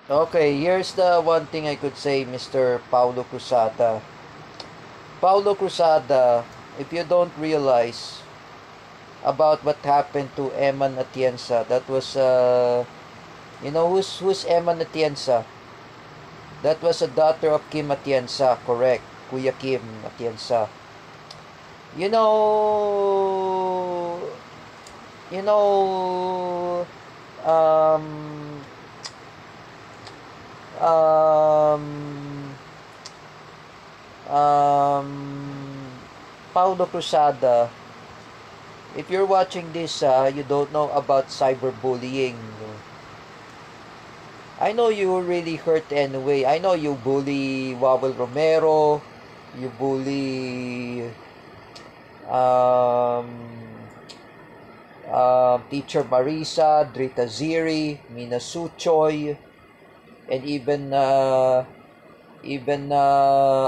Okay, here's the one thing I could say, Mr. Paulo Cruzada. Paulo Cruzada, if you don't realize about what happened to Eman Atienza, that was you know who's Eman Atienza? That was a daughter of Kim Atienza, correct? Kuya Kim Atienza. You know, you know, um, um, um, Paulo Cruzada, if you're watching this, you don't know about cyberbullying. I know you were really hurt anyway. I know you bully Wawel Romero, you bully um, Teacher Marisa, Drita Ziri, Mina Suchoy, and even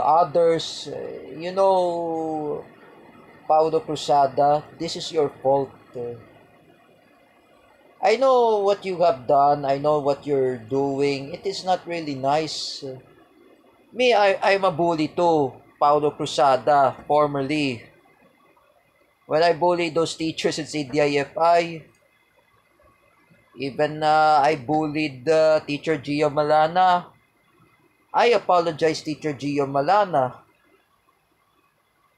others. You know, Paulo Cruzada, this is your fault. I know what you have done. I know what you're doing. It is not really nice. Me, I'm a bully too. Paulo Cruzada, formerly. When I bullied those teachers in CDIFI, even I bullied teacher Gio Malana. I apologize, teacher Gio Malana.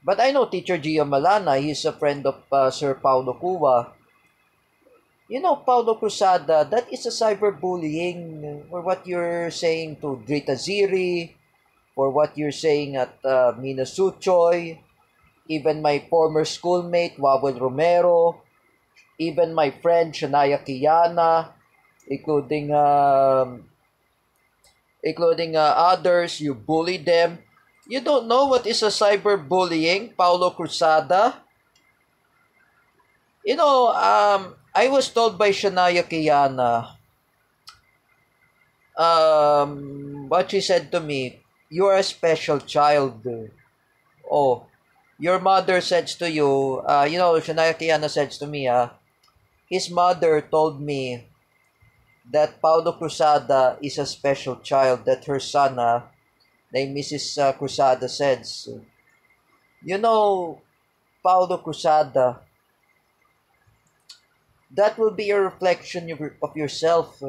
But I know teacher Gio Malana, he's a friend of Sir Paulo Cuba. You know, Paulo Cruzada, that is a cyberbullying for what you're saying to Drita Ziri, for what you're saying at Mina Suchoy, even my former schoolmate, Wawel Romero, even my friend, Shania Kiana, including others, you bully them. You don't know what is a cyberbullying, Paulo Cruzada? You know, I was told by Shania Kiana, what she said to me, you are a special child. Oh, your mother says to you, you know, Shania Kiana says to me, his mother told me that Paulo Cruzada is a special child, that her son, named Mrs. Cruzada, says, you know, Paulo Cruzada, that will be a reflection of yourself.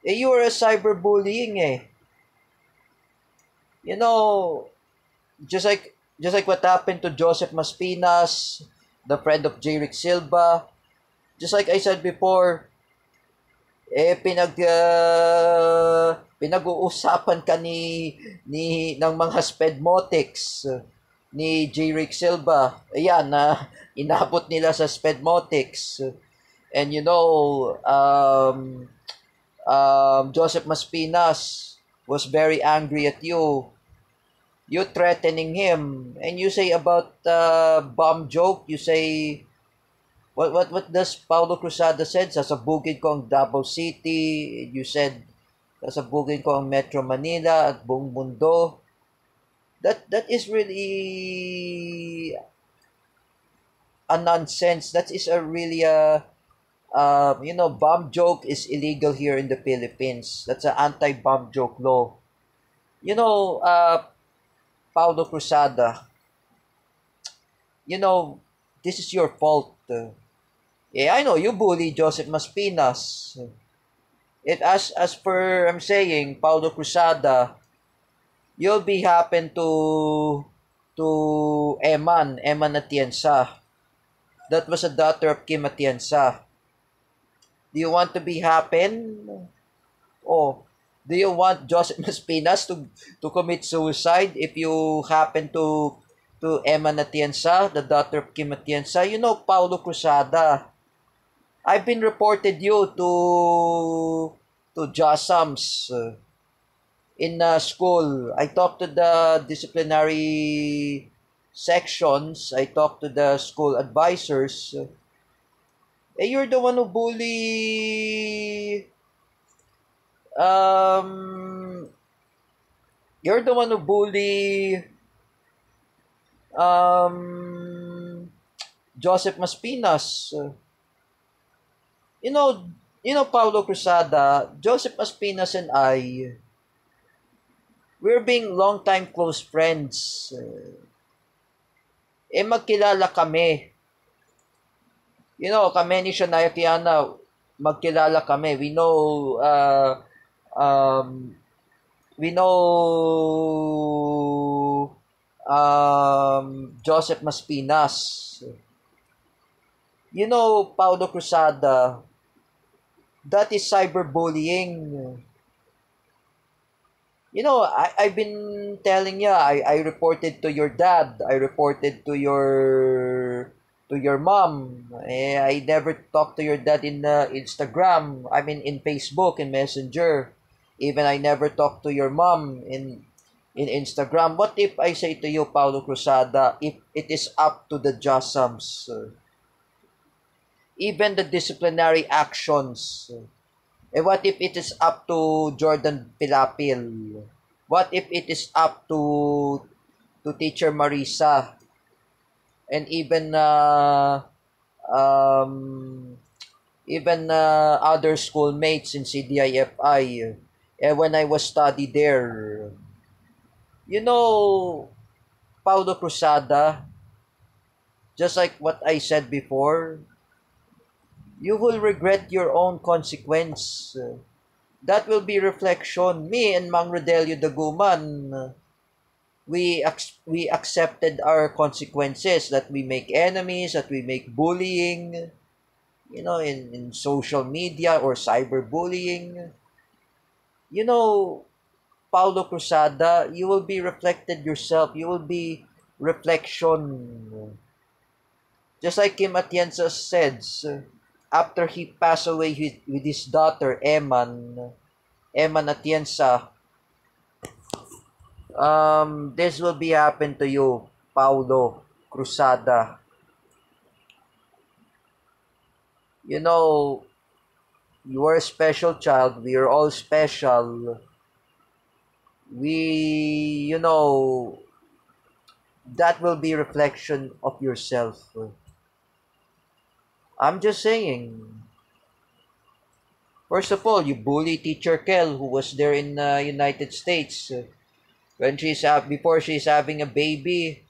You are a cyberbullying, eh. You know, just like what happened to Joseph Maspinas, the friend of J. Rick Silva. Just like I said before, pinag-uusapan ka ng mga spedmotics ni J. Rick Silva. Ayan, na inabot nila sa spedmotics. And you know, Joseph Maspinas was very angry at you. You threatening him, and you say about bomb joke. You say what does Paulo Cruzada said? Sasabugin ko ang Davao City. You said sasabugin ko ang Metro Manila at buong mundo. That is really a nonsense. That is a really you know, bomb joke is illegal here in the Philippines. That's an anti-bomb joke law. You know, Paulo Cruzada, you know, this is your fault. Yeah, I know you bully Joseph Maspinas. It as per I'm saying, Paulo Cruzada, you'll be happen to Eman Atienza. That was a daughter of Kim Atienza. Do you want to be happen? Oh, do you want Joseph Maspinas to commit suicide if you happen to Eman Atienza, the daughter of Kim Atienza? You know, Paulo Cruzada, I've been reported you to JASAMS in school. I talked to the disciplinary sections. I talked to the school advisors. You're the one who bully. Um, you're the one who bully. Um, Joseph Maspinas. You know, Paulo Cruzada, Joseph Aspinas and I, we're being long-time close friends. Magkilala kami. Kami ni Shania Kiana, magkilala kami. Um, we know Joseph Maspinas. Paulo Cruzada, that is cyberbullying. I've been telling you, I reported to your dad, I reported to your mom. I never talked to your dad in Instagram, I mean in Facebook, in Messenger. Even I never talked to your mom in Instagram. What if I say to you, Paulo Cruzada, if it is up to the JASAMs, even the disciplinary actions, what if it is up to Jordan Pilapil? What if it is up to Teacher Marisa and um, even other schoolmates in CDIFI? When I was study there, you know, Paulo Cruzada, just like what I said before, you will regret your own consequence. That will be reflection. Me and Mang Rodelio Daguman, we accepted our consequences, that we make enemies, that we make bullying, in social media or cyberbullying. Paulo Cruzada, you will be reflected yourself. You will be reflection. Just like Kim Atienza said, after he passed away with his daughter, Eman Atienza, this will be happen to you, Paulo Cruzada. You are a special child. We are all special. That will be reflection of yourself. I'm just saying. First of all, you bully Teacher Kel, who was there in United States. When before she's having a baby,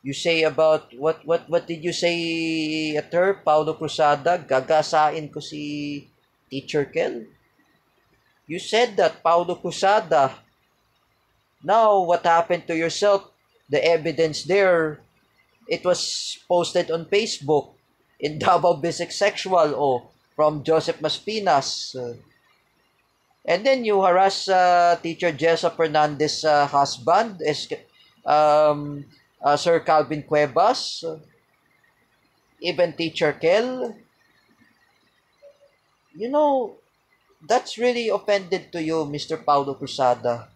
you say about, what did you say at her, Paulo Cruzada? Gagasain ko si Teacher Kel. You said that, Paulo Cruzada. Now, what happened to yourself? The evidence there, it was posted on Facebook in Davao Bisexual, from Joseph Maspinas. And then you harass Teacher Jessa Fernandez' husband, Sir Calvin Cuevas, even Teacher Kel. That's really offended to you, Mr. Paulo Cruzada.